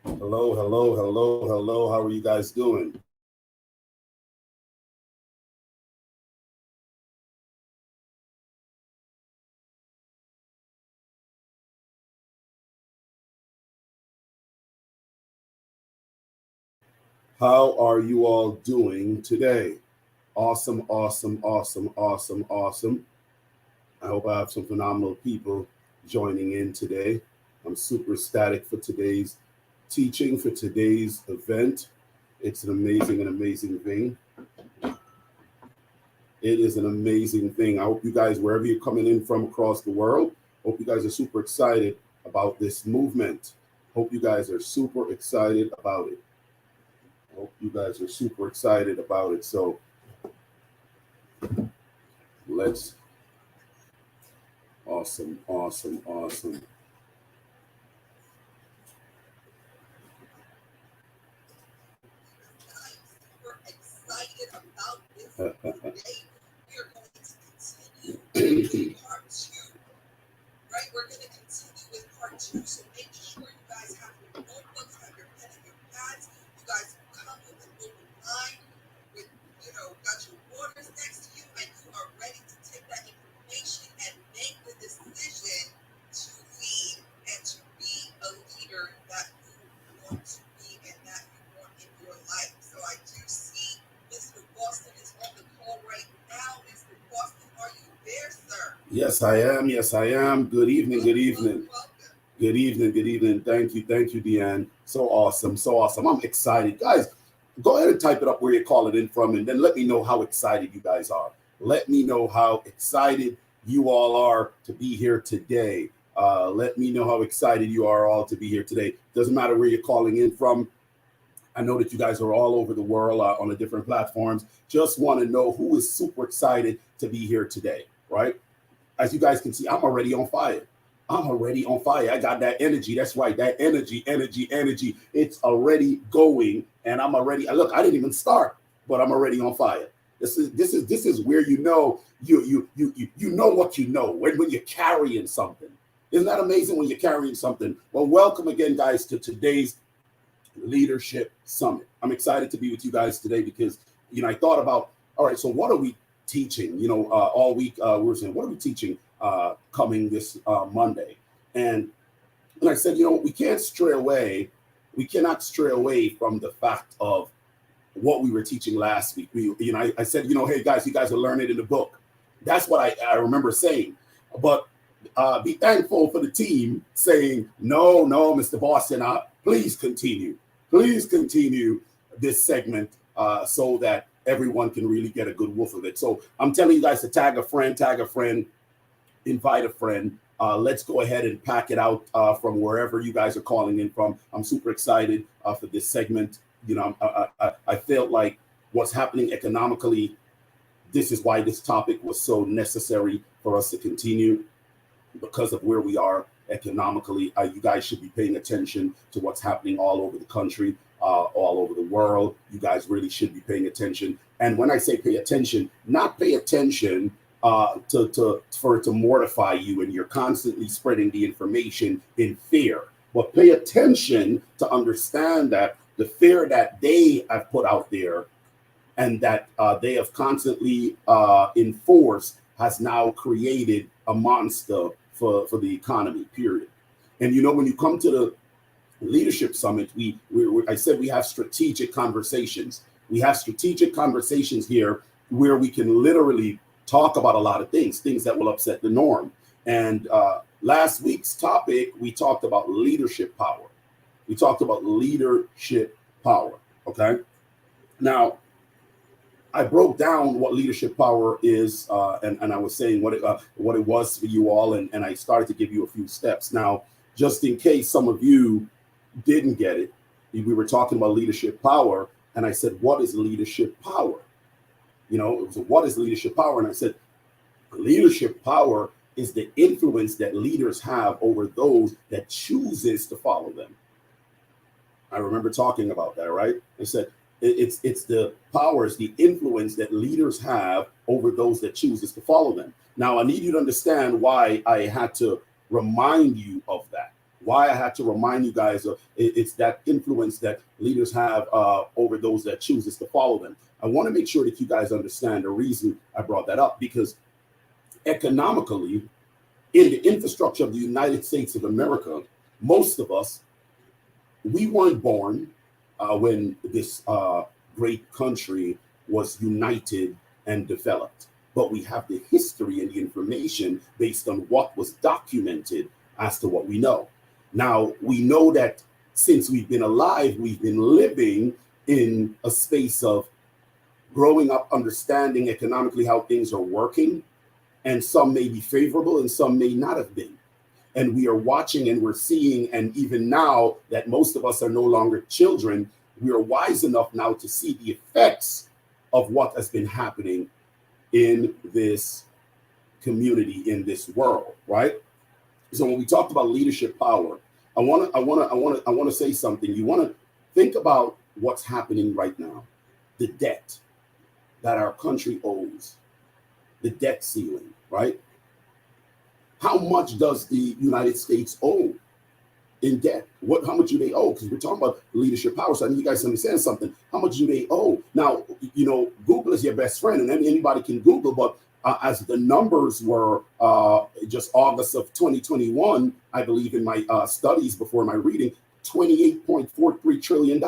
Hello, hello, hello, hello. How are you guys doing? How are you all doing today? Awesome, awesome, awesome, awesome, awesome. I hope I have some phenomenal people joining in today. I'm super ecstatic for today's teaching, for today's event. It's an amazing thing. It is an amazing thing. I hope you guys, wherever you're coming in from across the world, hope you guys are super excited about this movement. Hope you guys are super excited about it. Hope you guys are super excited about it. So let's, awesome, awesome, awesome. Yes, I am. Yes, I am. Good evening. Good evening. Good evening. Good evening. Thank you. Thank you, Deanne. So awesome. So awesome. I'm excited. Guys, go ahead and type it up where you're calling in from, and then let me know how excited you guys are. Let me know how excited you all are to be here today. Let me know how excited you are all to be here today. Doesn't matter where you're calling in from. I know that you guys are all over the world on the different platforms. Just want to know who is super excited to be here today, right? As you guys can see, I'm already on fire. I'm already on fire. I got that energy. That's right. That energy, energy, energy. It's already going. And I'm already, look, I didn't even start, but I'm already on fire. This is where you know you know what you know when you're carrying something. Isn't that amazing when you're carrying something? Well, welcome again, guys, to today's Leadership Summit. I'm excited to be with you guys today because, I thought about, all right, so what are we teaching? All week we were saying, what are we teaching coming this Monday? And I said, we can't stray away. We cannot stray away from the fact of what we were teaching last week. I said, hey guys, you guys are learning in the book. That's what I remember saying. But be thankful for the team saying, no, no, Mr. Boston, please continue. Please continue this segment so that everyone can really get a good woof of it. So I'm telling you guys to tag a friend, invite a friend. Let's go ahead and pack it out from wherever you guys are calling in from. I'm super excited for this segment. I felt like what's happening economically, this is why this topic was so necessary for us to continue because of where we are economically. You guys should be paying attention to what's happening all over the country, all over the world. You guys really should be paying attention. And when I say pay attention, not pay attention for it to mortify you and you're constantly spreading the information in fear, but pay attention to understand that the fear that they have put out there and that they have constantly enforced has now created a monster for the economy, period. And when you come to the leadership summit, I said we have strategic conversations. We have strategic conversations here where we can literally talk about a lot of things that will upset the norm. And last week's topic, we talked about leadership power. We talked about leadership power. Okay. Now, I broke down what leadership power is, and I was saying what it was for you all, and I started to give you a few steps. Now, just in case some of you didn't get it, we were talking about leadership power, and I said, what is leadership power? It was what is leadership power? And I said, leadership power is the influence that leaders have over those that chooses to follow them. I remember talking about that, right? I said, it's the powers, the influence that leaders have over those that chooses to follow them. Now, I need you to understand why I had to remind you of that. why I had to remind you guys of it's that influence that leaders have over those that chooses to follow them. I want to make sure that you guys understand the reason I brought that up, because economically, in the infrastructure of the United States of America, most of us, we weren't born when this great country was united and developed. But we have the history and the information based on what was documented as to what we know. Now, we know that since we've been alive, we've been living in a space of growing up, understanding economically how things are working, and some may be favorable and some may not have been. And we are watching and we're seeing, and even now that most of us are no longer children, we are wise enough now to see the effects of what has been happening in this community, in this world, right? So when we talked about leadership power, I want to say something. You want to think about what's happening right now, the debt that our country owes, the debt ceiling, right? How much does the United States owe in debt? How much do they owe? Because we're talking about leadership power, so I need you guys to understand something. How much do they owe? Now, Google is your best friend, and anybody can Google, but as the numbers were just August of 2021, I believe in my studies before my reading, $28.43 trillion.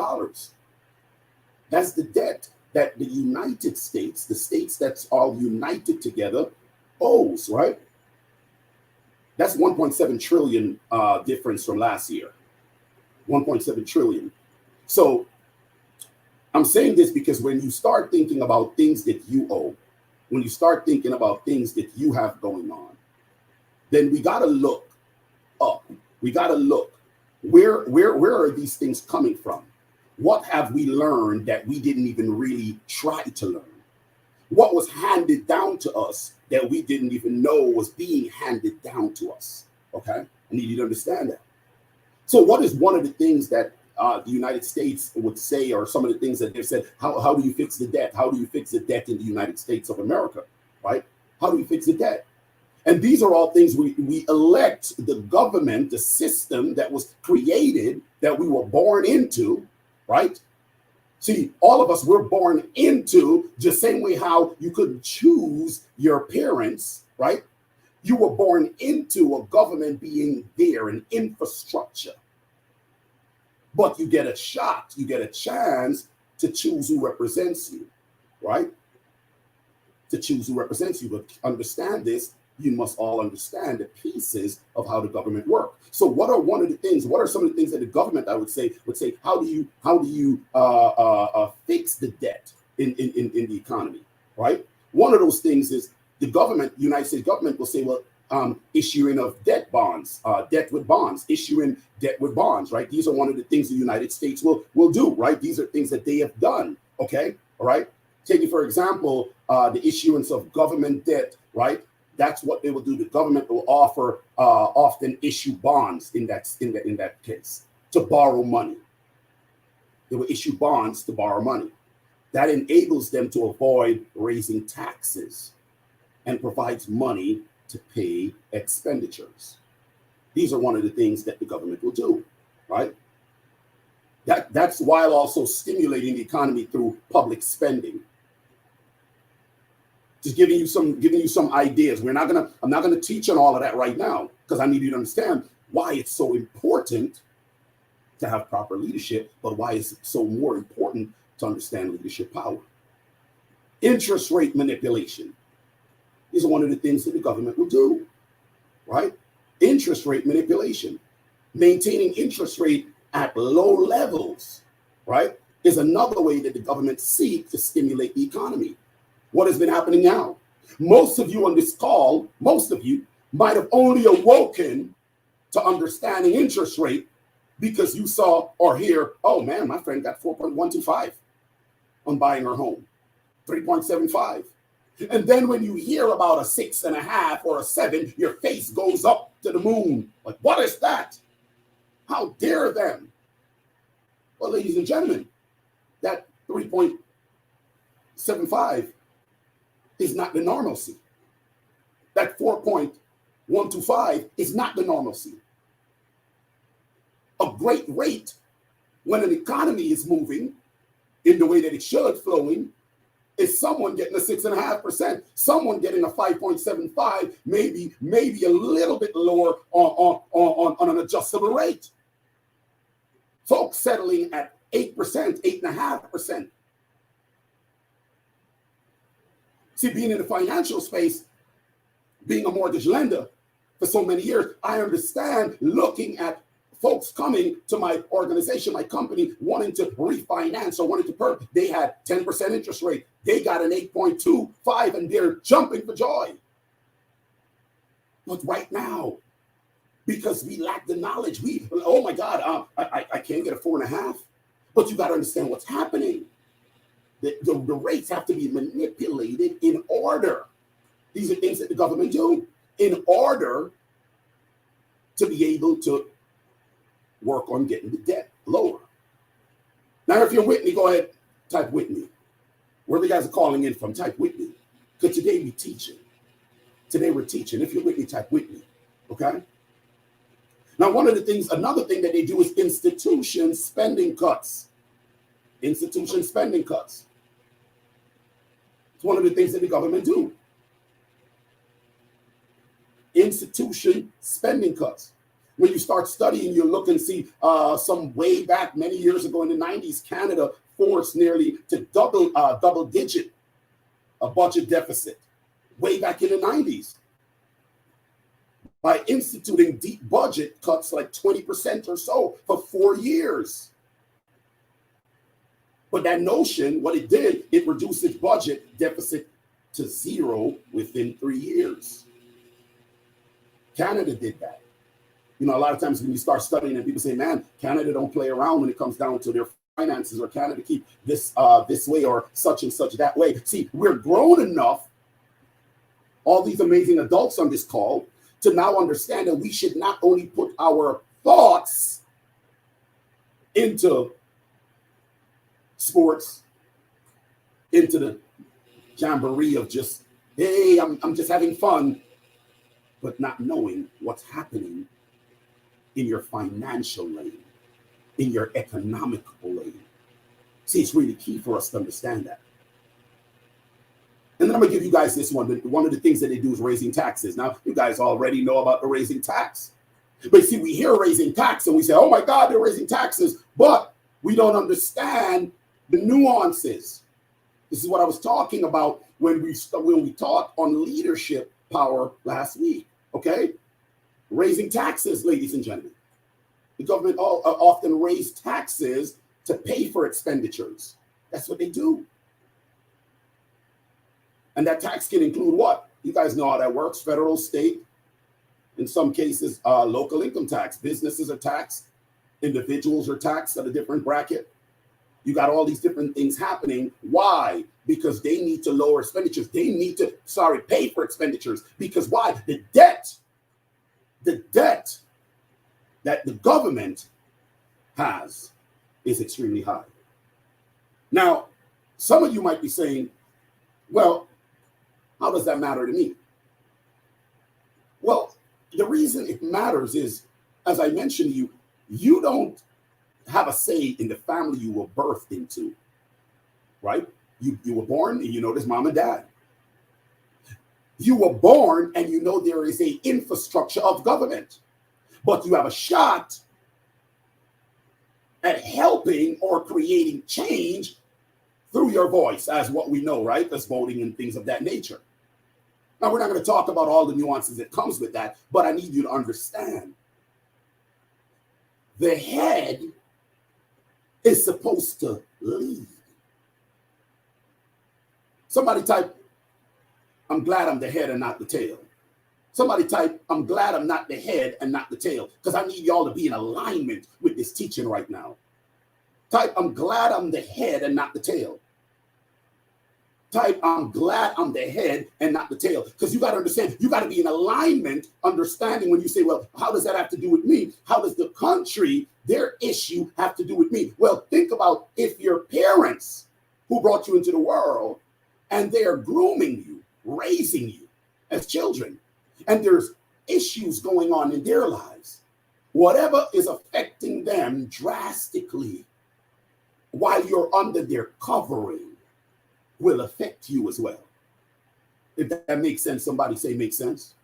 That's the debt that the United States, the states that's all united together, owes, right? That's 1.7 trillion difference from last year. 1.7 trillion. So I'm saying this because when you start thinking about things that you owe, when you start thinking about things that you have going on, then we got to look up. We got to look. Where are these things coming from? What have we learned that we didn't even really try to learn? What was handed down to us that we didn't even know was being handed down to us? Okay, I need you to understand that. So what is one of the things that the United States would say, or some of the things that they've said, how do you fix the debt? How do you fix the debt in the United States of America, right? How do you fix the debt? And these are all things we elect the government, the system that was created, that we were born into, right? See, all of us were born into the same way how you couldn't choose your parents, right? You were born into a government being there, an infrastructure. But you get a shot, you get a chance to choose who represents you, right? To choose who represents you. But understand this, you must all understand the pieces of how the government works. So what are some of the things that the government, I would say, how do you fix the debt in the economy, right? One of those things is the government, United States government will say, well, issuing of debt bonds, debt with bonds, issuing debt with bonds, right? These are one of the things the United States will do, right? These are things that they have done, okay? All right? Taking, for example, the issuance of government debt, right? That's what they will do. The government will often issue bonds in that case to borrow money. They will issue bonds to borrow money. That enables them to avoid raising taxes and provides money to pay expenditures. These are one of the things that the government will do, right? That's while also stimulating the economy through public spending. Just giving you some ideas. I'm not gonna teach on all of that right now, because I need you to understand why it's so important to have proper leadership, but why it's so more important to understand leadership power. Interest rate manipulation. These are one of the things that the government will do, right? Interest rate manipulation. Maintaining interest rate at low levels, right, is another way that the government seeks to stimulate the economy. What has been happening now? Most of you on this call, most of you might have only awoken to understanding interest rate because you saw or hear, oh man, my friend got 4.125 on buying her home, 3.75. And then when you hear about a 6.5 or a 7, your face goes up to the moon. Like, what is that? How dare them? Well, ladies and gentlemen, that 3.75 is not the normalcy. That 4.125 is not the normalcy. great rate when an economy is moving in the way that it should, flowing, is someone getting a 6.5%, someone getting a 5.75, maybe a little bit lower on an adjustable rate. Folks settling at 8%, 8.5%. See, being in the financial space, being a mortgage lender for so many years, I understand looking at folks coming to my organization, my company, wanting to refinance or wanting to they had 10% interest rate. They got an 8.25 and they're jumping for joy. But right now, because we lack the knowledge, oh my God, I can't get a 4.5. But you got to understand what's happening. The rates have to be manipulated in order. These are things that the government do in order to be able to work on getting the debt lower. Now, if you're Whitney, go ahead, type Whitney. Where the guys are calling in from, type Whitney. Because today we're teaching. Today we're teaching. If you're Whitney, type Whitney. Okay? Now, another thing that they do is institution spending cuts. Institution spending cuts. It's one of the things that the government do. Institution spending cuts. When you start studying, you look and see some way back many years ago in the 90s, Canada forced nearly to double digit a budget deficit way back in the 90s by instituting deep budget cuts like 20% or so for 4 years. But that notion, what it did, it reduced its budget deficit to zero within 3 years. Canada did that. You know, a lot of times when you start studying and people say, man, Canada don't play around when it comes down to their finances, or Canada keep this way or such and such that way. See, we're grown enough, all these amazing adults on this call, to now understand that we should not only put our thoughts into sports, into the jamboree of just, hey, I'm just having fun, but not knowing what's happening in your financial lane, in your economical lane. See, it's really key for us to understand that. And then I'm gonna give you guys this one. One of the things that they do is raising taxes. Now, you guys already know about the raising tax. But see, we hear raising tax and we say, oh my God, they're raising taxes, but we don't understand the nuances. This is what I was talking about when we taught on leadership power last week, okay? Raising taxes, ladies and gentlemen. The government often raise taxes to pay for expenditures. That's what they do. And that tax can include what? You guys know how that works. Federal, state, in some cases, local income tax. Businesses are taxed. Individuals are taxed at a different bracket. You got all these different things happening. Why? Because they need to lower expenditures. They need to, pay for expenditures. Because why? The debt that the government has is extremely high. Now, some of you might be saying, well, how does that matter to me? Well, the reason it matters is, as I mentioned to you, you don't have a say in the family you were birthed into, right? You were born and you know there's mom and dad. You were born and you know there is a infrastructure of government, but you have a shot at helping or creating change through your voice, as what we know, right? As voting and things of that nature. Now, we're not going to talk about all the nuances that comes with that, but I need you to understand. The head is supposed to lead. Somebody type, I'm glad I'm the head and not the tail. Somebody type, I'm glad I'm not the head and not the tail, because I need y'all to be in alignment with this teaching right now. Type, I'm glad I'm the head and not the tail. Type, I'm glad I'm the head and not the tail. Because you got to understand, you got to be in alignment, understanding when you say, well, how does that have to do with me? How does the country, their issue, have to do with me? Well, think about if your parents who brought you into the world and they are grooming you, raising you as children, and there's issues going on in their lives. Whatever is affecting them drastically while you're under their covering will affect you as well. If that makes sense, somebody say makes sense.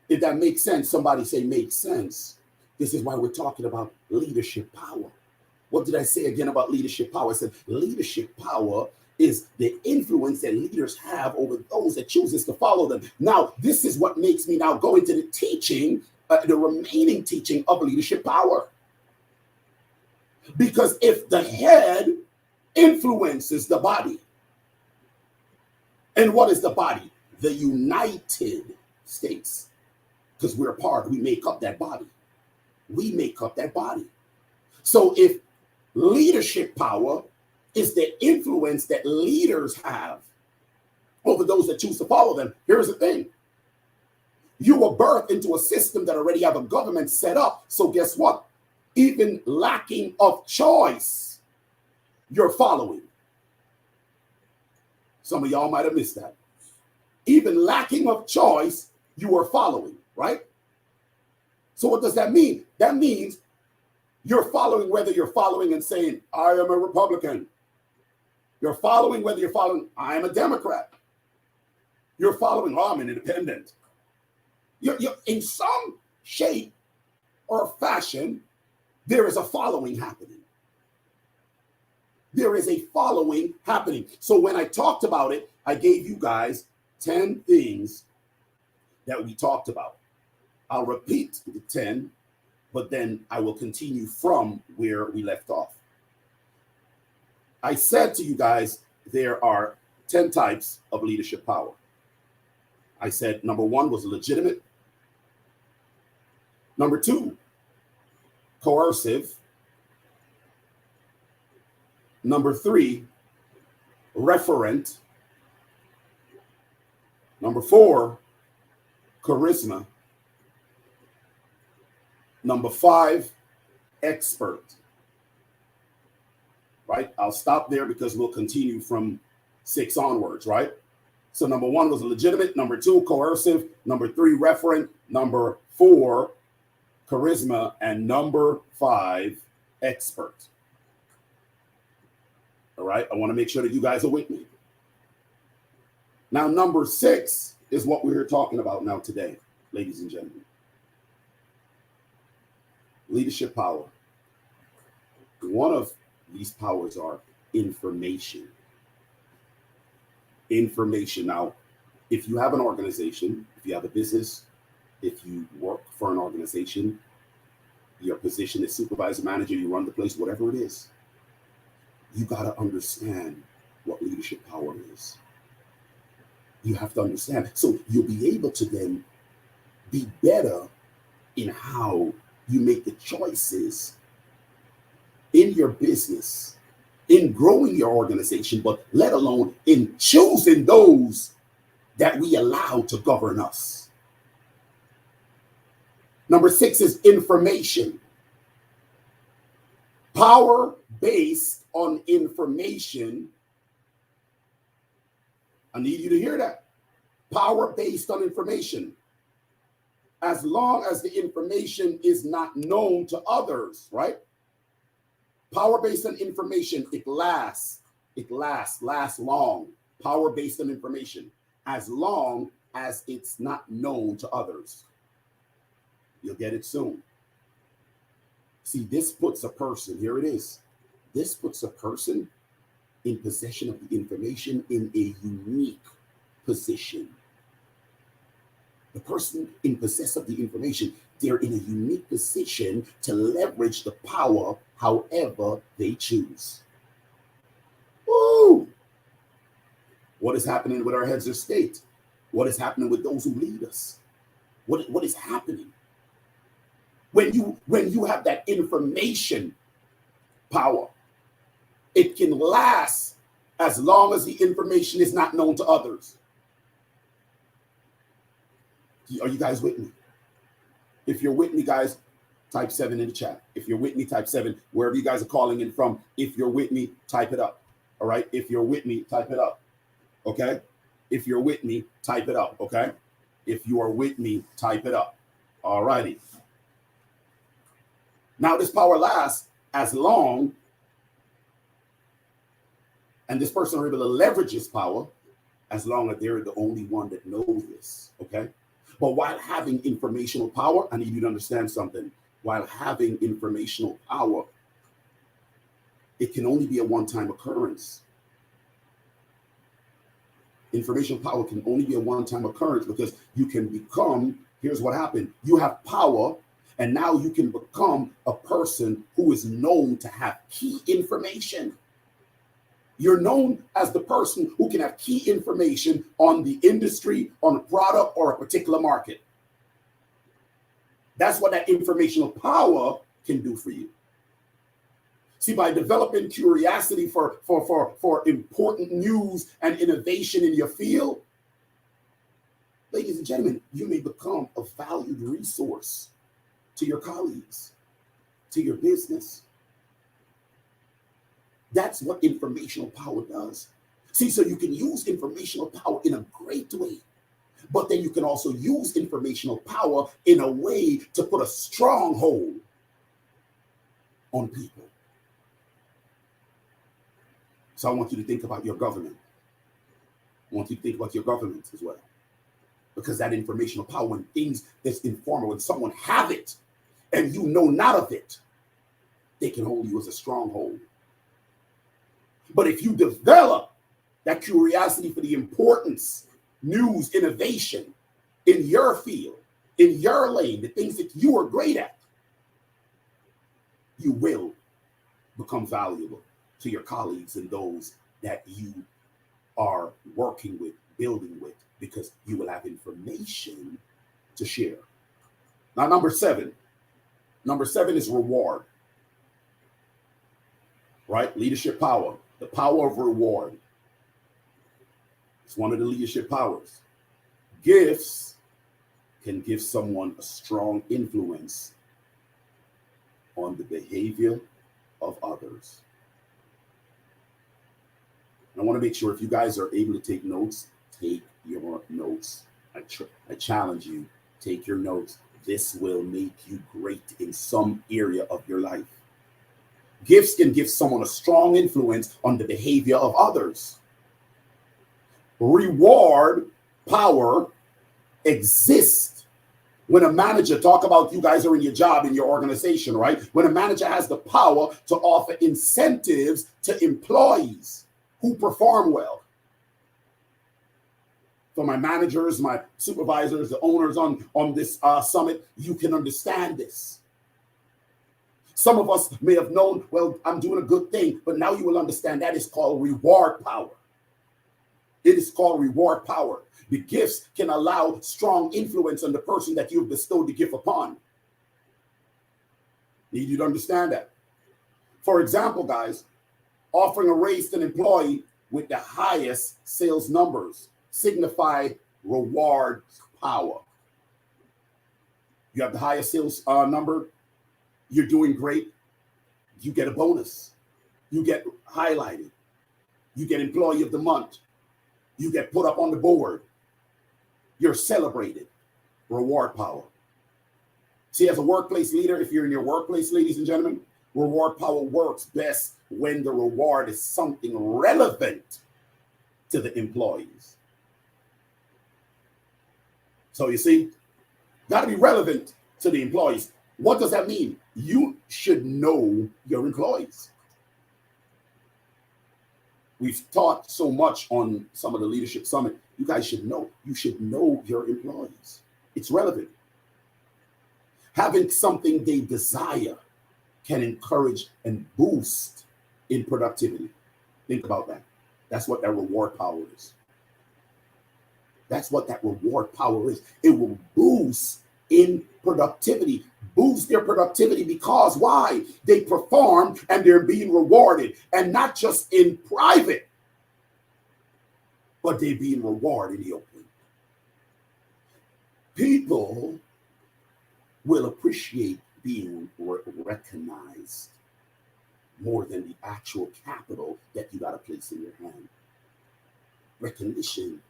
If that makes sense, somebody say makes sense. This is why we're talking about leadership power. What did I say again about leadership power? I said leadership power is the influence that leaders have over those that chooses to follow them. Now, this is what makes me now go into the teaching, the remaining teaching of leadership power. Because if the head influences the body, and what is the body? The United States. Because we're a part, we make up that body. We make up that body. So if leadership power is the influence that leaders have over those that choose to follow them, here's the thing. You were birthed into a system that already have a government set up. So guess what? Even lacking of choice, you're following. Some of y'all might have missed that. Even lacking of choice, you are following, right? So what does that mean? That means you're following whether you're following and saying, I am a Republican. You're following whether you're following, I am a Democrat. You're following, oh, I'm an independent. You're in some shape or fashion, there is a following happening. There is a following happening. So when I talked about it, I gave you guys 10 things that we talked about. I'll repeat the 10, but then I will continue from where we left off. I said to you guys, there are 10 types of leadership power. I said number 1 was legitimate. Number 2, coercive. Number 3, referent. Number 4, charisma. Number 5, expert. Right? I'll stop there because we'll continue from 6 onwards, right? So number 1 was legitimate. Number 2, coercive. Number 3, referent. Number 4, charisma. And number 5, expert. All right, I want to make sure that you guys are with me. Now, number 6 is what we're talking about now today, ladies and gentlemen. Leadership power. One of these powers are information. Information. Now, if you have an organization, if you have a business, if you work for an organization, your position is supervisor, manager, you run the place, whatever it is, you got to understand what leadership power is. You have to understand. So you'll be able to then be better in how you make the choices in your business, in growing your organization, but let alone in choosing those that we allow to govern us. Number 6 is information. Power based on information. I need you to hear that. Power based on information. As long as the information is not known to others, right? Power based on information, it lasts long. Power based on information, as long as it's not known to others. You'll get it soon. See, this puts a person, here it is. This puts a person in possession of the information in a unique position. The person in possession of the information, they're in a unique position to leverage the power however they choose. Woo! What is happening with our heads of state? What is happening with those who lead us? What is happening? When you have that information power, it can last as long as the information is not known to others. Are you guys with me? If you're with me, guys, type 7 in the chat. If you're with me, type 7. Wherever you guys are calling in from, if you're with me, type it up. All right? If you're with me, type it up. Okay? If you're with me, type it up. Okay? If you are with me, type it up. All righty. Now, this power lasts as long, and this person are able to leverage this power as long as they're the only one that knows this, okay? But while having informational power, I need you to understand something. While having informational power, it can only be a one-time occurrence. Informational power can only be a one-time occurrence because you can become, here's what happened. You have power, and now you can become a person who is known to have key information. You're known as the person who can have key information on the industry, on a product, or a particular market. That's what that informational power can do for you. See, by developing curiosity for important news and innovation in your field, ladies and gentlemen, you may become a valued resource to your colleagues, to your business. That's what informational power does. See, so you can use informational power in a great way, but then you can also use informational power in a way to put a stronghold on people. So I want you to think about your government. I want you to think about your government as well. Because that informational power, when things that's informal, when someone have it and you know not of it, they can hold you as a stronghold. But if you develop that curiosity for the importance, news, innovation in your field, in your lane, the things that you are great at, you will become valuable to your colleagues and those that you are working with, building with, because you will have information to share. Now, number seven is reward, right? Leadership power, the power of reward. It's one of the leadership powers. Gifts can give someone a strong influence on the behavior of others. And I want to make sure if you guys are able to take notes, take your notes. I challenge you, take your notes. This will make you great in some area of your life. Gifts can give someone a strong influence on the behavior of others. Reward power exists when a manager, talk about you guys are in your job, in your organization, right? When a manager has the power to offer incentives to employees who perform well. For my managers, my supervisors, the owners on this summit, you can understand this. Some of us may have known, well, I'm doing a good thing, but now you will understand that is called reward power. It is called reward power. The gifts can allow strong influence on the person that you've bestowed the gift upon. Need you to understand that. For example, guys, offering a raise to an employee with the highest sales numbers signify reward power. You have the highest sales number, you're doing great, you get a bonus, you get highlighted, you get employee of the month, you get put up on the board, you're celebrated. Reward power. See, as a workplace leader, if you're in your workplace, ladies and gentlemen, reward power works best when the reward is something relevant to the employees. So you see, got to be relevant to the employees. What does that mean? You should know your employees. We've taught so much on some of the leadership summit. You guys should know. You should know your employees. It's relevant. Having something they desire can encourage and boost in productivity. Think about that. That's what that reward power is. That's what that reward power is. It will boost in productivity, boost their productivity because why? They perform and they're being rewarded, and not just in private, but they're being rewarded in the open. People will appreciate being recognized more than the actual capital that you got to place in your hand. Recognition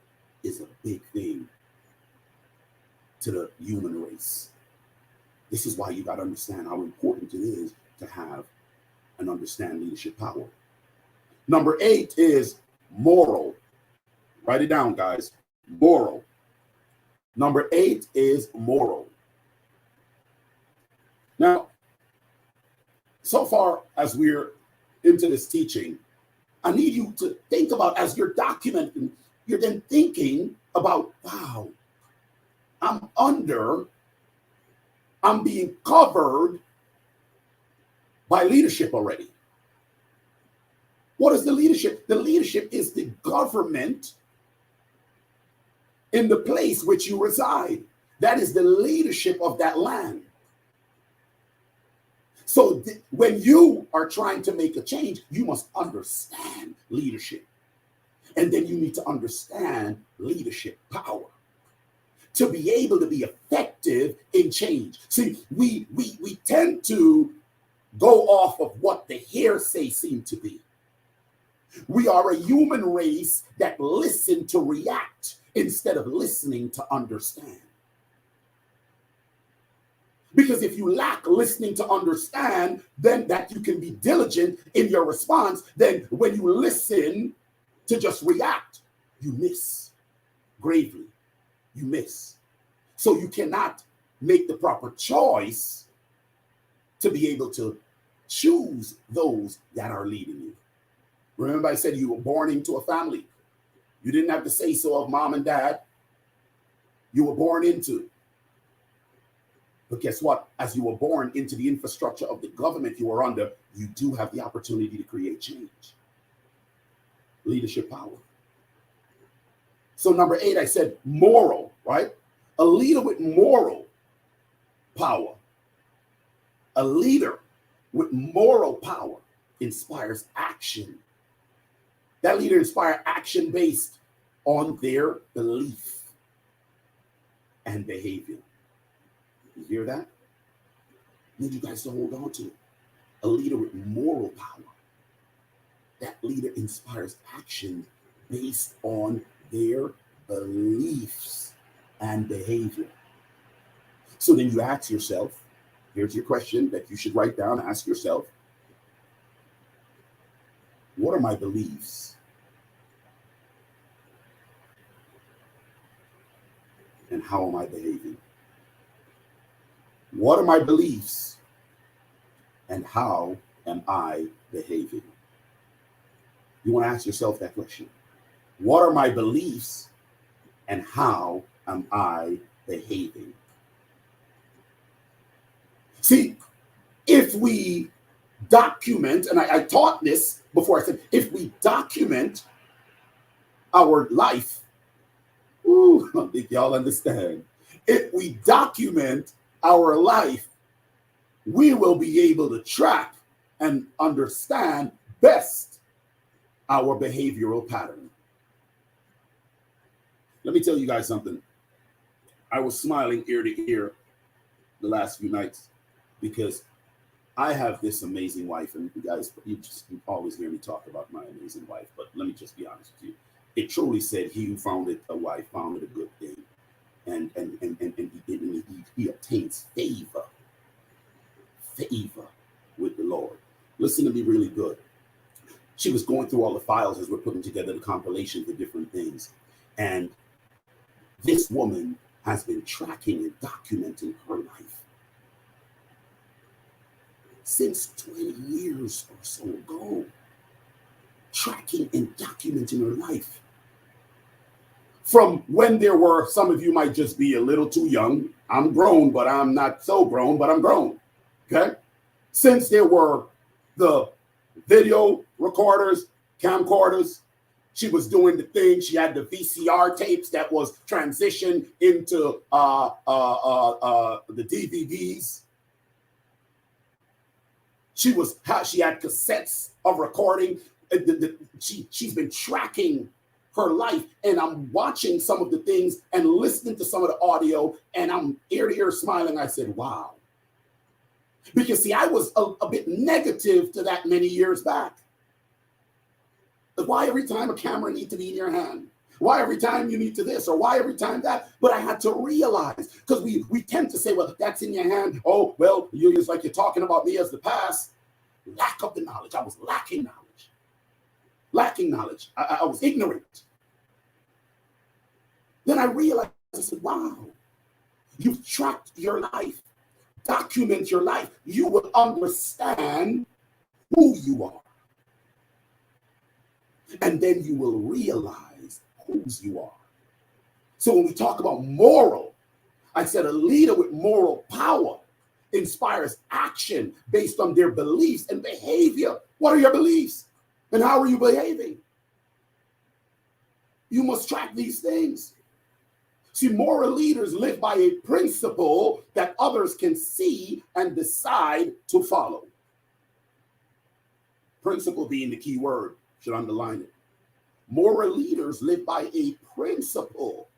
is a big thing to the human race. This is why you got to understand how important it is to have and understand leadership power. Number 8 is moral. Write it down, guys. Moral. Number 8 is moral. Now, so far as we're into this teaching, I need you to think about, as you're documenting, you're then thinking about, wow, I'm being covered by leadership already. What is the leadership? The leadership is the government in the place which you reside. That is the leadership of that land. So when you are trying to make a change, you must understand leadership. And then you need to understand leadership power to be able to be effective in change. See, we tend to go off of what the hearsay seem to be. We are a human race that listen to react instead of listening to understand. Because if you lack listening to understand, then that you can be diligent in your response, then when you listen to just react, you miss gravely. You miss. So you cannot make the proper choice to be able to choose those that are leading you. Remember, I said you were born into a family. You didn't have to say so of mom and dad. You were born into. But guess what? As you were born into the infrastructure of the government you were under, you do have the opportunity to create change. Leadership power. So number 8, I said moral, right? A leader with moral power. A leader with moral power inspires action. That leader inspires action based on their belief and behavior. You hear that? I need you guys to hold on to it. A leader with moral power. That leader inspires action based on their beliefs and behavior. So then you ask yourself, here's your question that you should write down, ask yourself, what are my beliefs? And how am I behaving? What are my beliefs? And how am I behaving? You want to ask yourself that question. What are my beliefs? And how am I behaving? See, if we document, and I taught this before, I said, if we document our life, I don't think y'all understand. If we document our life, we will be able to track and understand best our behavioral pattern. Let me tell you guys something. I was smiling ear to ear the last few nights because I have this amazing wife, and you guys, you always hear me talk about my amazing wife, but let me just be honest with you. It truly said, he who founded a wife founded a good thing, and he obtains favor with the Lord. Listen to me really good. She was going through all the files as we're putting together the compilation for different things, and this woman has been tracking and documenting her life since 20 years or so ago. Tracking and documenting her life. From when there were, some of you might just be a little too young. I'm grown, but I'm not so grown, but I'm grown. Okay? Since there were the video recorders, camcorders, she was doing the thing. She had the VCR tapes that was transitioned into the DVDs. She had cassettes of recording. She's been tracking her life, and I'm watching some of the things and listening to some of the audio, and I'm ear to ear smiling. I said, wow. Because see, I was a bit negative to that many years back. Why every time a camera needs to be in your hand? Why every time you need to this, or why every time that? But I had to realize, because we tend to say, well, that's in your hand. Oh, well, it's like you're talking about me as the past. Lack of the knowledge. I was lacking knowledge. Lacking knowledge. I was ignorant. Then I realized, I said, wow, you've tracked your life. Document your life. You will understand who you are. And then you will realize whose you are. So when we talk about moral, I said a leader with moral power inspires action based on their beliefs and behavior. What are your beliefs? And how are you behaving? You must track these things. See, moral leaders live by a principle that others can see and decide to follow. Principle being the key word, should underline it. Moral leaders live by a principle.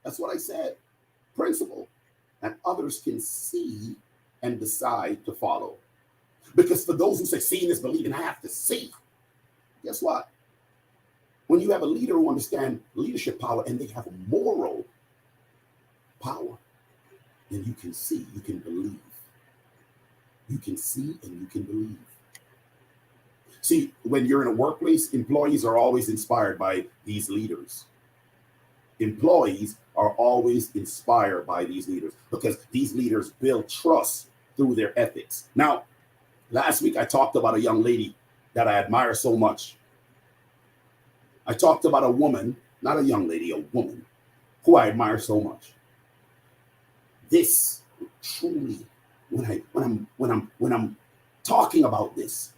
That's what I said. Principle that others can see and decide to follow. Because for those who say seeing is believing, I have to see. Guess what? When you have a leader who understands leadership power and they have moral power, then you can see, you can believe. You can see and you can believe. See, when you're in a workplace, employees are always inspired by these leaders. Employees are always inspired by these leaders because these leaders build trust through their ethics. Now, last week I talked about a young lady that I admire so much. I talked about a woman, not a young lady, a woman who I admire so much. This truly, when I'm talking about this,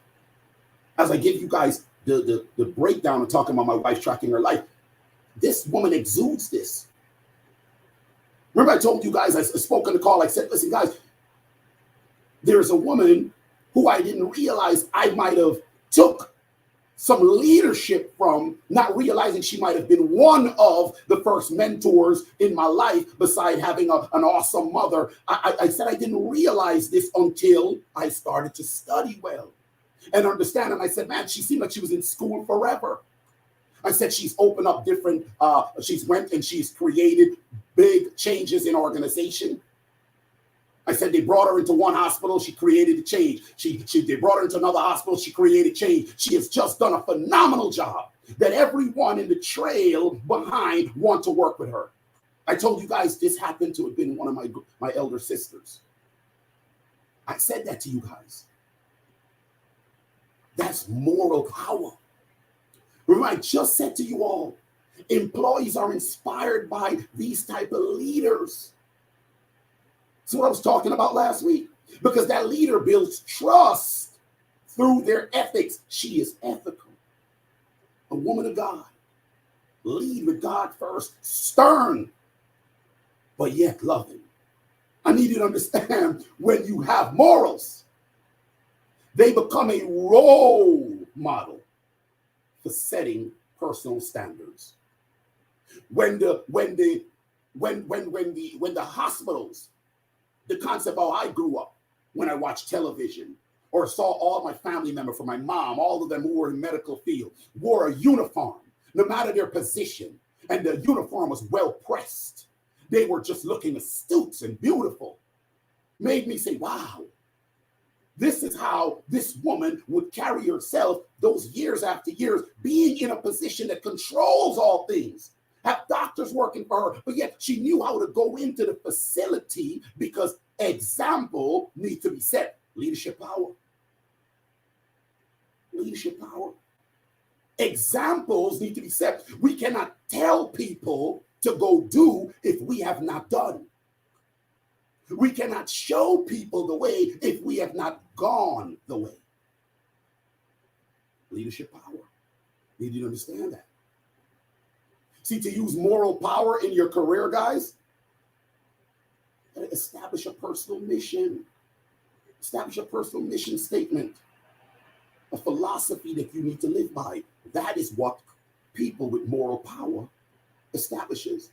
as I give you guys the breakdown of talking about my wife tracking her life, this woman exudes this. Remember I told you guys, I spoke on the call, I said, listen guys, there's a woman who I didn't realize I might have took some leadership from, not realizing she might have been one of the first mentors in my life, beside having an awesome mother. I said I didn't realize this until I started to study well and understand. And I said, man, she seemed like she was in school forever. I said she's opened up different, she's went and she's created big changes in organization. I said they brought her into one hospital, she created a change. They brought her into another hospital, she created change. She has just done a phenomenal job that everyone in the trail behind want to work with her. I told you guys this happened to have been one of my elder sisters. I said that to you guys. That's moral power. Remember, I just said to you all, employees are inspired by these type of leaders. That's what I was talking about last week. Because that leader builds trust through their ethics. She is ethical. A woman of God. Lead with God first. Stern, but yet loving. I need you to understand, when you have morals, they become a role model for setting personal standards. When the hospitals, the concept of how I grew up, when I watched television or saw all my family members, from my mom, all of them who were in medical field, wore a uniform, no matter their position, and the uniform was well pressed. They were just looking astute and beautiful. Made me say, wow, this is how this woman would carry herself those years after years, being in a position that controls all things. Have doctors working for her, but yet she knew how to go into the facility because example needs to be set. Leadership power. Leadership power. Examples need to be set. We cannot tell people to go do if we have not done. We cannot show people the way if we have not gone the way. Leadership power. Need you to understand that. See, to use moral power in your career, guys, establish a personal mission. Establish a personal mission statement. A philosophy that you need to live by. That is what people with moral power establishes.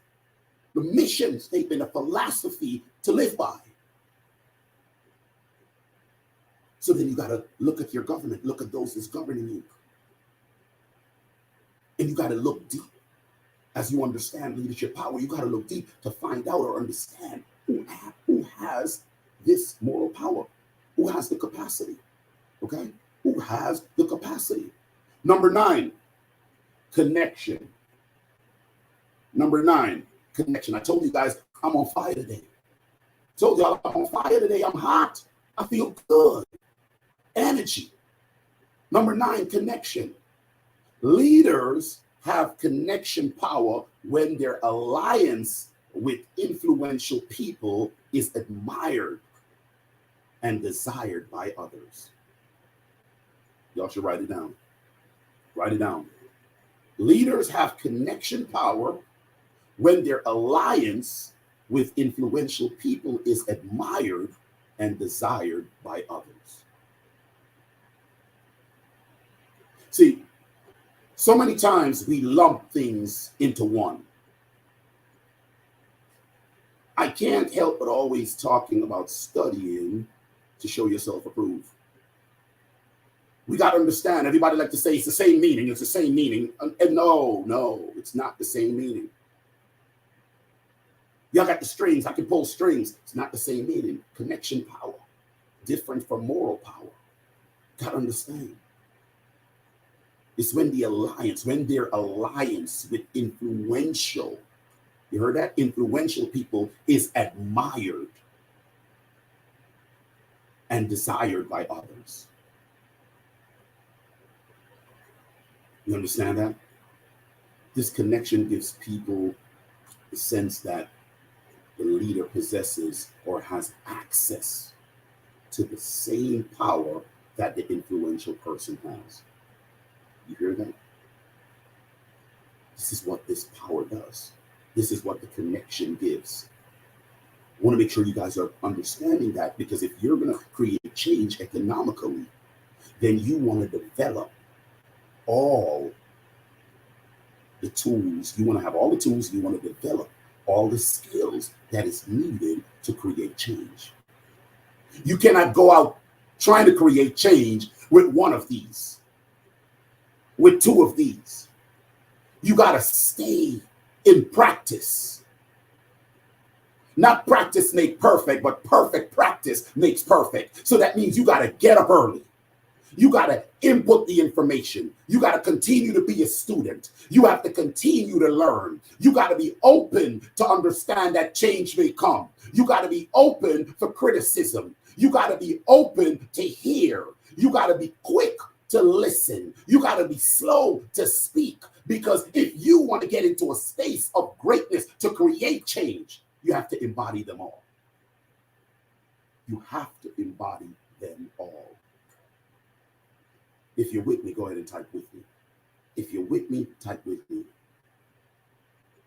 The mission statement, a philosophy to live by. So then you got to look at your government, look at those that's governing you. And you got to look deep As you understand leadership power, you got to look deep to find out or understand who has this moral power, who has the capacity, okay? Who has the capacity. Number 9, connection. Number 9, connection. I told you guys I'm on fire today. Told y'all I'm on fire today. I'm hot. I feel good. Energy. Number 9, connection. Leaders have connection power when their alliance with influential people is admired and desired by others. Y'all should write it down. Write it down. Leaders have connection power when their alliance with influential people is admired and desired by others. See, so many times we lump things into one. I can't help but always talking about studying to show yourself approved. We got to understand, everybody like to say it's the same meaning, it's the same meaning. And no, it's not the same meaning. Y'all got the strings, I can pull strings. It's not the same meaning. Connection power, different from moral power. Got to understand. It's when their alliance with influential, you heard that? Influential people is admired and desired by others. You understand that? This connection gives people the sense that the leader possesses or has access to the same power that the influential person has. You hear that? This is what this power does. This is what the connection gives. I want to make sure you guys are understanding that, because if you're going to create change economically, then you want to develop all the tools. You want to have all the tools. You want to develop all the skills that is needed to create change. You cannot go out trying to create change with one of these, with two of these. You got to stay in practice. Not practice make perfect, but perfect practice makes perfect. So that means you got to get up early. You got to input the information. You got to continue to be a student. You have to continue to learn. You got to be open to understand that change may come. You got to be open for criticism. You got to be open to hear. You got to be quick to listen. You got to be slow to speak, because if you want to get into a space of greatness to create change, you have to embody them all. You have to embody them all. If you're with me, go ahead and type with me. If you're with me, type with me.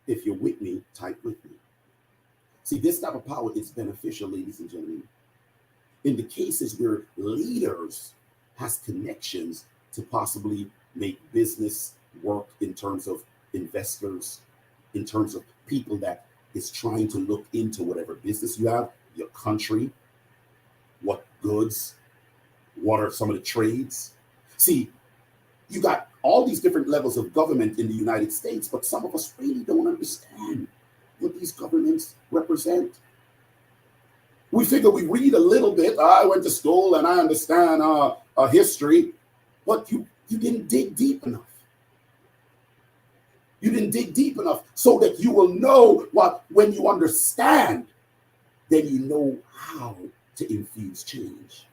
If you're with me, type with me. See, this type of power is beneficial, ladies and gentlemen. In the cases where leaders has connections to possibly make business work, in terms of investors, in terms of people that is trying to look into whatever business you have, your country, what goods, what are some of the trades. See, you got all these different levels of government in the United States, but some of us really don't understand what these governments represent. We figure we read a little bit. I went to school and I understand history, but you didn't dig deep enough. You didn't dig deep enough so that you will know what, when you understand, then you know how to infuse change.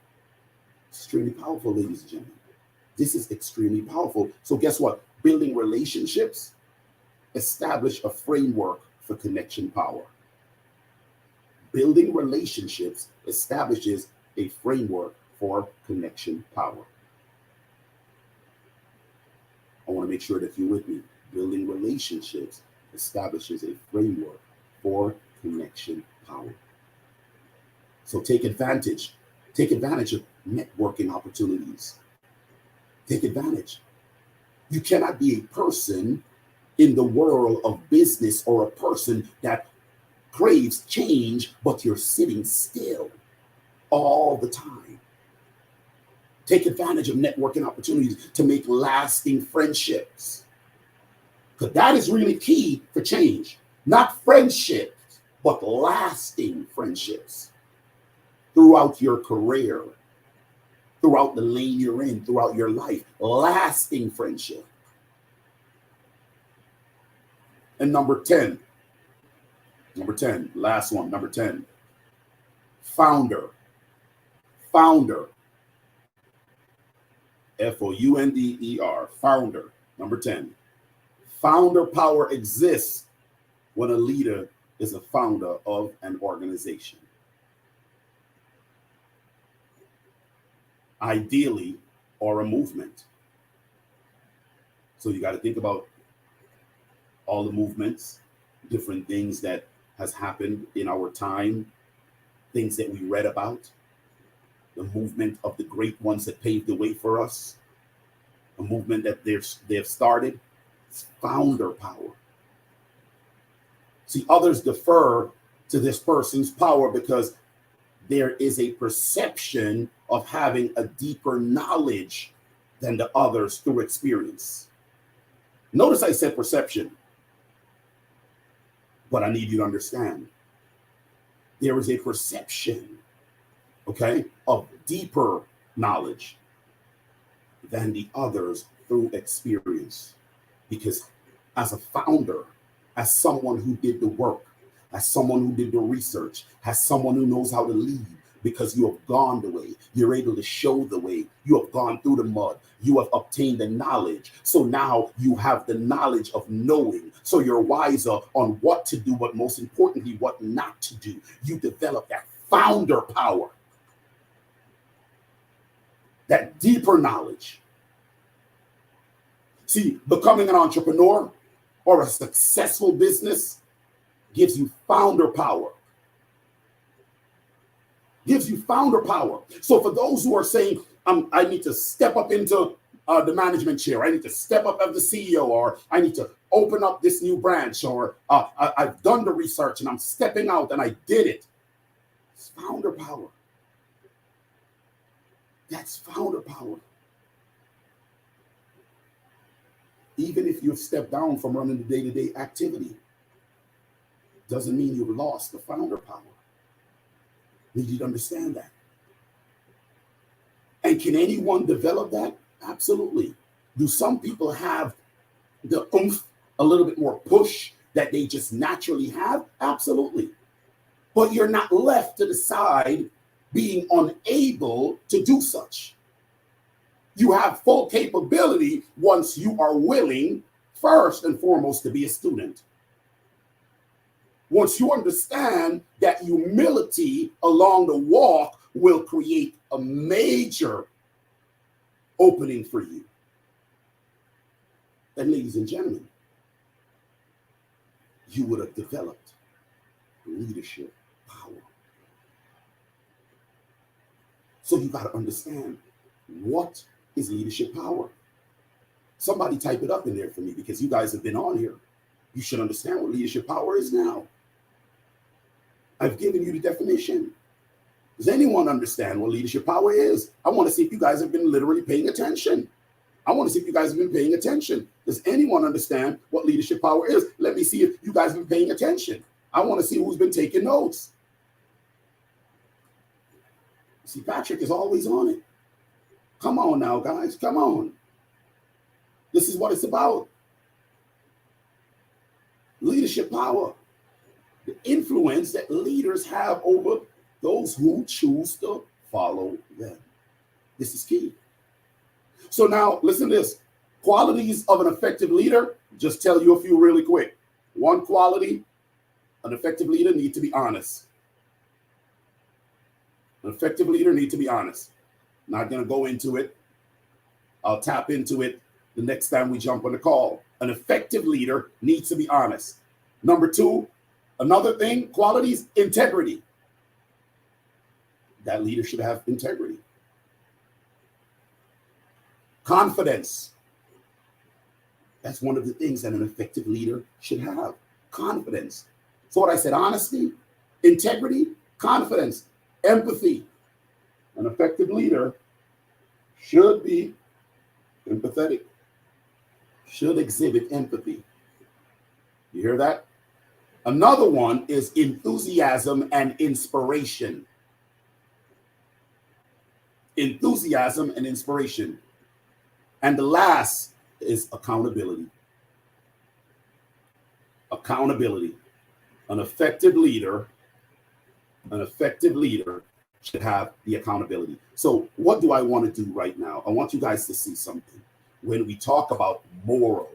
Extremely powerful, ladies and gentlemen. This is extremely powerful. So guess what? Building relationships establish a framework for connection power. Building relationships establishes a framework for connection power. I want to make sure that you're with me. Building relationships establishes a framework for connection power. So take advantage of networking opportunities. Take advantage. You cannot be a person in the world of business, or a person that craves change, but you're sitting still all the time. Take advantage of networking opportunities to make lasting friendships. Because that is really key for change. Not friendships, but lasting friendships throughout your career, throughout the lane you're in, throughout your life. Lasting friendship. And number 10, last one, number 10, founder. Founder. Founder. Founder. Number 10. Founder power exists when a leader is a founder of an organization. Ideally, or a movement. So you got to think about all the movements, different things that has happened in our time, things that we read about, the movement of the great ones that paved the way for us, a movement that they've started. It's founder power. See, others defer to this person's power because there is a perception of having a deeper knowledge than the others through experience. Notice I said perception, but I need you to understand there is a perception, okay, of deeper knowledge than the others through experience. Because as a founder, as someone who did the work, as someone who did the research, as someone who knows how to lead, because you have gone the way, you're able to show the way, you have gone through the mud, you have obtained the knowledge. So now you have the knowledge of knowing. So you're wiser on what to do, but most importantly, what not to do. You develop that founder power, that deeper knowledge. See, becoming an entrepreneur or a successful business gives you founder power. Gives you founder power. So for those who are saying, I need to step up into the management chair, I need to step up as the CEO, or I need to open up this new branch, or I've done the research and I'm stepping out and I did it. It's founder power. That's founder power. Even if you've stepped down from running the day-to-day activity, doesn't mean you've lost the founder power. Need you to understand that. And can anyone develop that? Absolutely. Do some people have the oomph, a little bit more push that they just naturally have? Absolutely. But you're not left to decide being unable to do such. You have full capability once you are willing, first and foremost, to be a student. Once you understand that humility along the walk will create a major opening for you. And ladies and gentlemen, you would have developed leadership power. So you got to understand, what is leadership power? Somebody type it up in there for me, because you guys have been on here. You should understand what leadership power is now. I've given you the definition. Does anyone understand what leadership power is? I want to see if you guys have been literally paying attention. I want to see if you guys have been paying attention. Does anyone understand what leadership power is? Let me see if you guys have been paying attention. I want to see who's been taking notes. See, Patrick is always on it. Come on now, guys. Come on. This is what it's about. Leadership power. The influence that leaders have over those who choose to follow them. This is key. So now, listen to this. Qualities of an effective leader. Just tell you a few really quick. One quality, an effective leader needs to be honest. An effective leader needs to be honest. Not going to go into it. I'll tap into it the next time we jump on the call. An effective leader needs to be honest. Number two, another thing, qualities, integrity. That leader should have integrity. Confidence. That's one of the things that an effective leader should have. Confidence. So what I said, honesty, integrity, confidence, empathy. An effective leader should be empathetic, should exhibit empathy. You hear that? Another one is enthusiasm and inspiration. Enthusiasm and inspiration. And the last is accountability. Accountability. An effective leader should have the accountability. So what do I want to do right now? I want you guys to see something. When we talk about moral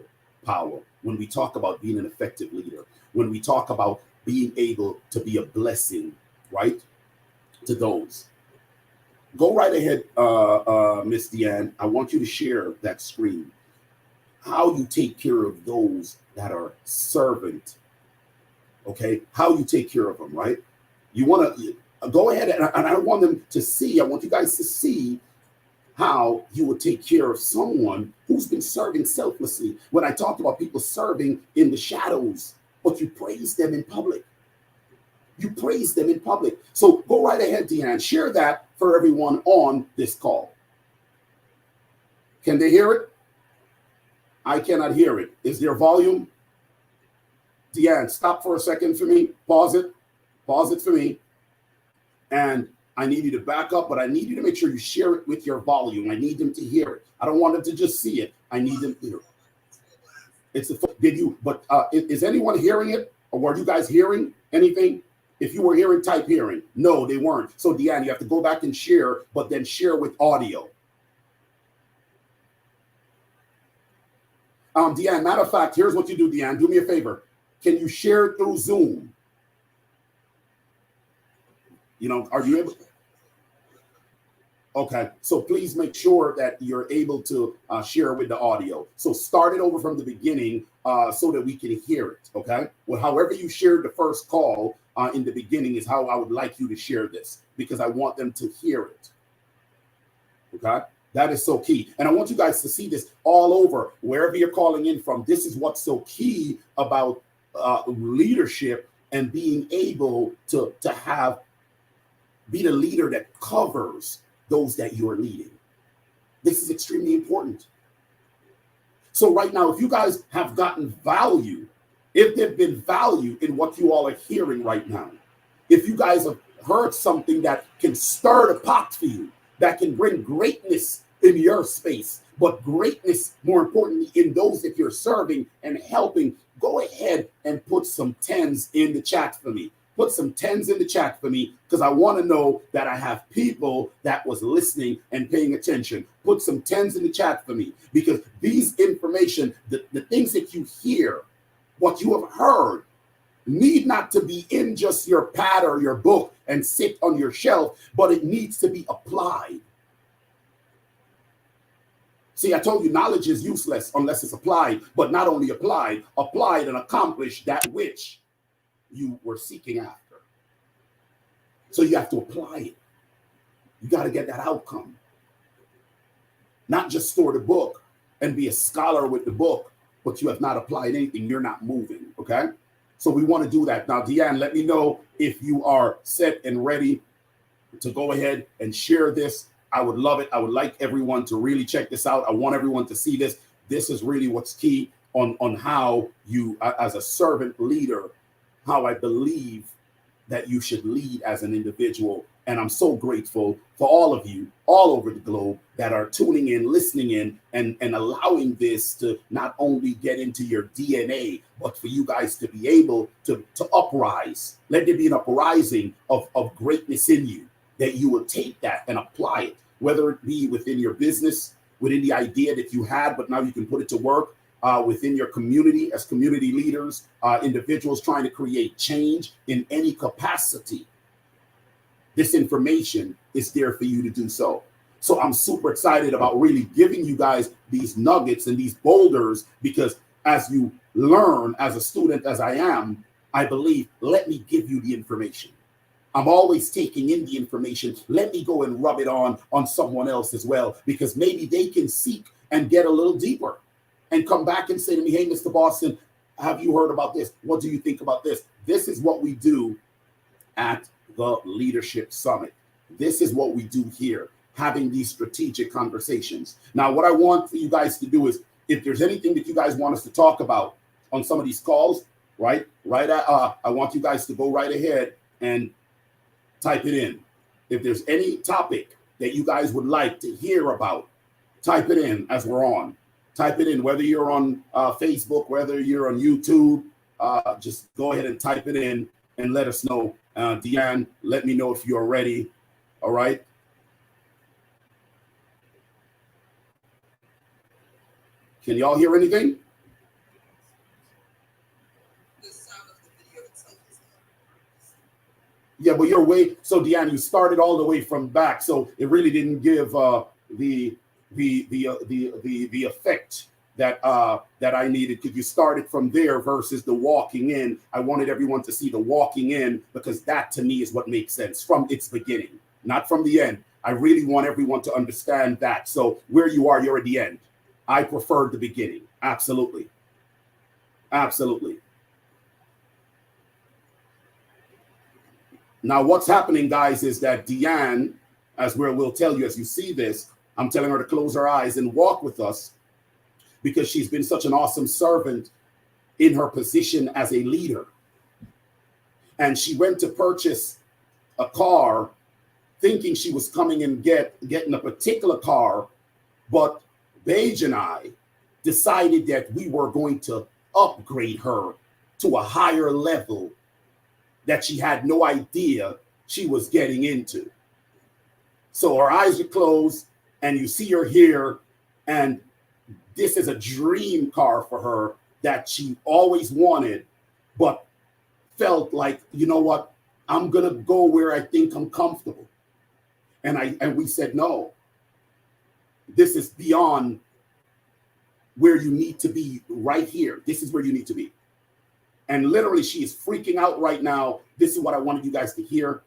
power, when we talk about being an effective leader, when we talk about being able to be a blessing, right, to those. Go right ahead, Miss Deanne. I want you to share that screen. How you take care of those that are servant, okay? How you take care of them, right? You want to go ahead, and I want them to see, I want you guys to see how you would take care of someone who's been serving selflessly. When I talked about people serving in the shadows, but you praise them in public. You praise them in public. So go right ahead, Deanne. Share that for everyone on this call. Can they hear it? I cannot hear it. Is there volume? Deanne, stop for a second for me. Pause it. Pause it for me. And I need you to back up, but I need you to make sure you share it with your volume. I need them to hear it. I don't want them to just see it. I need them to hear it. Is anyone hearing it? Or were you guys hearing anything? If you were hearing, type hearing. No, they weren't. So Deanne, you have to go back and share, but then share with audio. Deanne, matter of fact, here's what you do, Deanne. Do me a favor. Can you share it through Zoom? You know, are you able? Okay, so please make sure that you're able to share with the audio. So start it over from the beginning so that we can hear it, okay? Well, however you shared the first call in the beginning is how I would like you to share this, because I want them to hear it, okay? That is so key. And I want you guys to see this all over, wherever you're calling in from. This is what's so key about leadership and being able to be the leader that covers those that you're leading. This is extremely important. So right now, if you guys have gotten value, if there's been value in what you all are hearing right now, if you guys have heard something that can stir the pot for you, that can bring greatness in your space, but greatness, more importantly, in those that you're serving and helping, go ahead and put some 10s in the chat for me. Put some 10s in the chat for me, because I want to know that I have people that was listening and paying attention. Put some 10s in the chat for me, because these information, the things that you hear, what you have heard, need not to be in just your pad or your book and sit on your shelf, but it needs to be applied. See, I told you knowledge is useless unless it's applied, but not only applied and accomplished that which you were seeking after. So you have to apply it. You got to get that outcome. Not just store the book and be a scholar with the book, but you have not applied anything. You're not moving, okay? So we want to do that. Now, Deanne, let me know if you are set and ready to go ahead and share this. I would love it. I would like everyone to really check this out. I want everyone to see this. This is really what's key on how you, as a servant leader, how I believe that you should lead as an individual. And I'm so grateful for all of you all over the globe that are tuning in, listening in, and allowing this to not only get into your DNA, but for you guys to be able to uprise. Let there be an uprising of greatness in you, that you will take that and apply it, whether it be within your business, within the idea that you had, but now you can put it to work, within your community as community leaders, individuals trying to create change in any capacity. This information is there for you to do so. So I'm super excited about really giving you guys these nuggets and these boulders, because as you learn as a student, as I am, I believe, let me give you the information. I'm always taking in the information. Let me go and rub it on someone else as well, because maybe they can seek and get a little deeper and come back and say to me, hey, Mr. Boston, have you heard about this? What do you think about this? This is what we do at the Leadership Summit. This is what we do here, having these strategic conversations. Now, what I want for you guys to do is, if there's anything that you guys want us to talk about on some of these calls, right? I want you guys to go right ahead and type it in. If there's any topic that you guys would like to hear about, type it in as we're on. Type it in, whether you're on Facebook, whether you're on YouTube, just go ahead and type it in and let us know. Deanne, let me know if you're ready. All right. Can y'all hear anything? Yeah, but you're way, so Deanne, you started all the way from back, so it really didn't give the effect that that I needed, because you started from there versus the walking in. I wanted everyone to see the walking in, because that to me is what makes sense from its beginning, not from the end. I really want everyone to understand that. So where you are, you're at the end. I preferred the beginning. Absolutely. Absolutely. Now, what's happening, guys, is that Deanne, as we'll tell you as you see this, I'm telling her to close her eyes and walk with us, because she's been such an awesome servant in her position as a leader. And she went to purchase a car thinking she was coming and getting a particular car, but Paige and I decided that we were going to upgrade her to a higher level that she had no idea she was getting into. So her eyes are closed and you see her here, and this is a dream car for her that she always wanted, but felt like, you know what, I'm gonna go where I think I'm comfortable. And we said, no, this is beyond where you need to be right here. This is where you need to be. And literally, she is freaking out right now. This is what I wanted you guys to hear.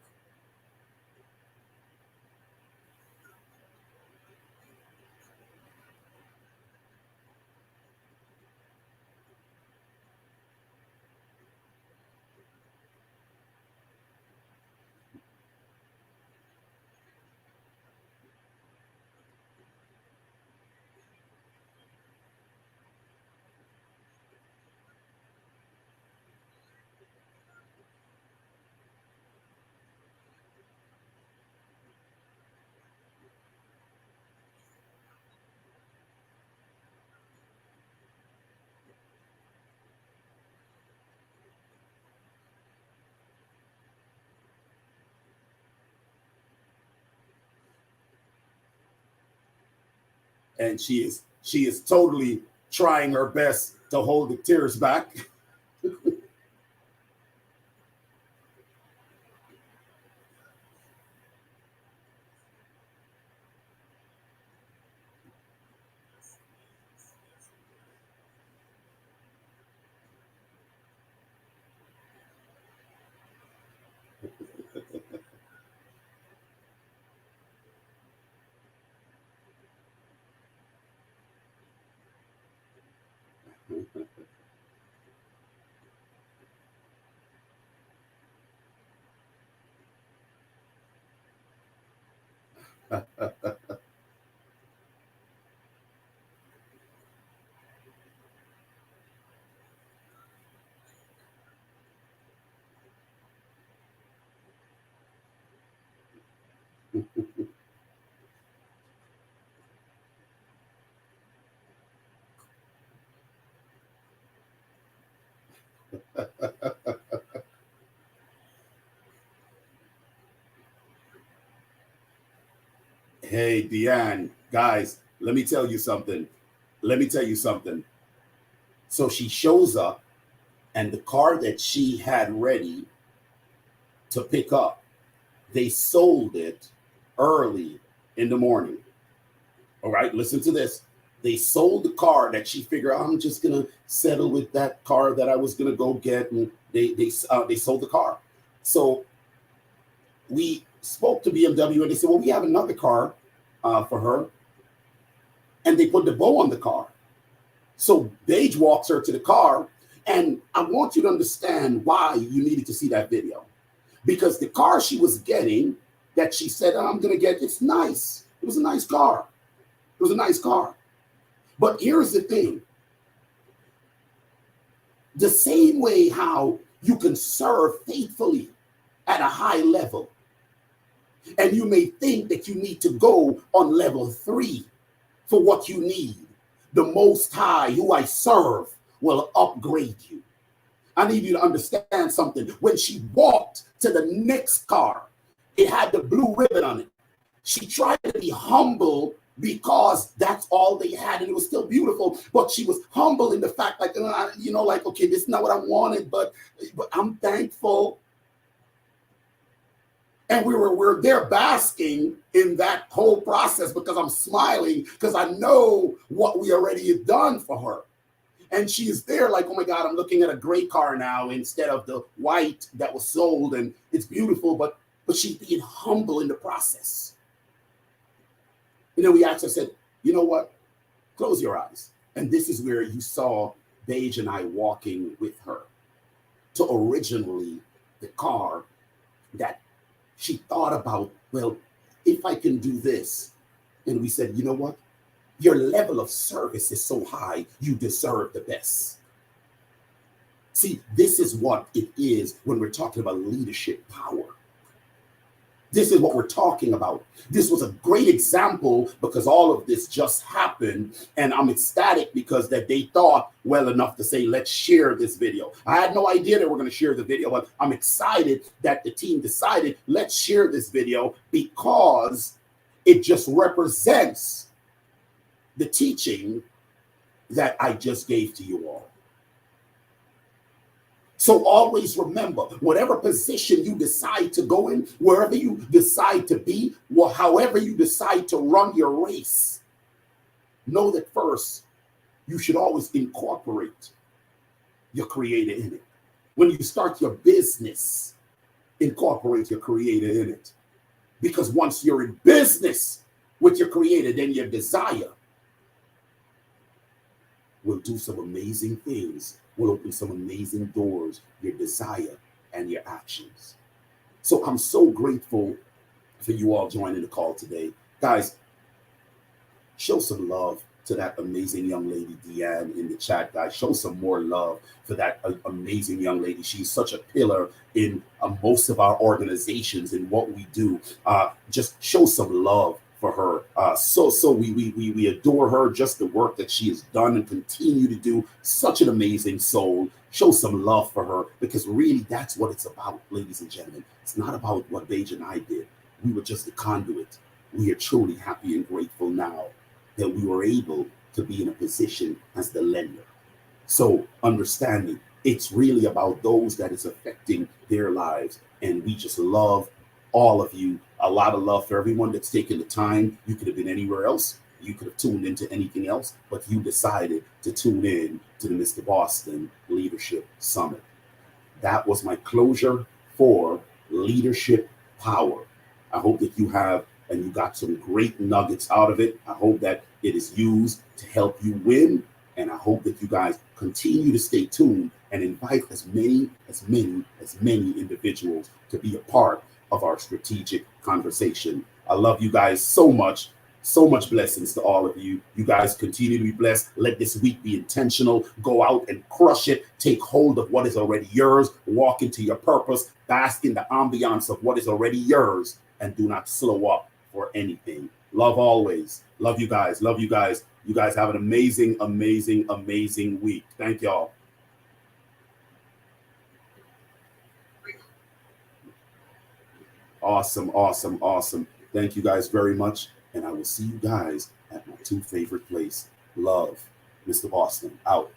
And she is totally trying her best to hold the tears back. Hey, Deanne, guys, let me tell you something. Let me tell you something. So she shows up, and the car that she had ready to pick up, they sold it early in the morning. All right, listen to this. They sold the car that she figured, I'm just gonna settle with that car that I was gonna go get, and they sold the car. So we spoke to BMW, and they said, well, we have another car for her, and they put the bow on the car. So Paige walks her to the car, and I want you to understand why you needed to see that video, because the car she was getting, that she said, I'm gonna get, it's nice. It was a nice car. It was a nice car. But here's the thing. The same way how you can serve faithfully at a high level. And you may think that you need to go on level 3 for what you need. The Most High, who I serve, will upgrade you. I need you to understand something. When she walked to the next car, it had the blue ribbon on it. She tried to be humble because that's all they had, and it was still beautiful. But she was humble in the fact, like, like, okay, this is not what I wanted, but I'm thankful. And we're there basking in that whole process because I'm smiling because I know what we already have done for her. And she is there like, oh my God, I'm looking at a gray car now instead of the white that was sold, and it's beautiful, but she's being humble in the process. And then we actually said, you know what? Close your eyes. And this is where you saw Beige and I walking with her to originally the car that she thought about, well, if I can do this. And we said, you know what? Your level of service is so high, you deserve the best. See, this is what it is when we're talking about leadership power. This is what we're talking about. This was a great example because all of this just happened, and I'm ecstatic because that they thought well enough to say, let's share this video. I had no idea that we're going to share the video, but I'm excited that the team decided, let's share this video because it just represents the teaching that I just gave to you all. So always remember, whatever position you decide to go in, wherever you decide to be, or however you decide to run your race, know that first, you should always incorporate your creator in it. When you start your business, incorporate your creator in it. Because once you're in business with your creator, then your desire will do some amazing things, will open some amazing doors, your desire and your actions. So I'm so grateful for you all joining the call today. Guys, show some love to that amazing young lady, Deanne, in the chat, guys. Show some more love for that amazing young lady. She's such a pillar in most of our organizations and what we do. Just show some love for her. So we adore her, just the work that she has done and continue to do. Such an amazing soul. Show some love for her, because really that's what it's about, ladies and gentlemen. It's not about what Beige and I did. We were just the conduit. We are truly happy and grateful now that we were able to be in a position as the lender. So understanding, it's really about those that is affecting their lives. And we just love all of you. A lot of love for everyone that's taken the time. You could have been anywhere else. You could have tuned into anything else, but you decided to tune in to the Mr. Boston Leadership Summit. That was my closure for Leadership Power. I hope that you have, and you got some great nuggets out of it. I hope that it is used to help you win. And I hope that you guys continue to stay tuned and invite as many individuals to be a part of our strategic conversation. I love you guys so much. So much blessings to all of you. You guys continue to be blessed. Let this week be intentional. Go out and crush it. Take hold of what is already yours. Walk into your purpose. Bask in the ambiance of what is already yours. And do not slow up for anything. Love always. Love you guys. Love you guys. You guys have an amazing, amazing, amazing week. Thank y'all. Awesome, awesome, awesome. Thank you guys very much. And I will see you guys at my 2 favorite place. Love, Mr. Boston, out.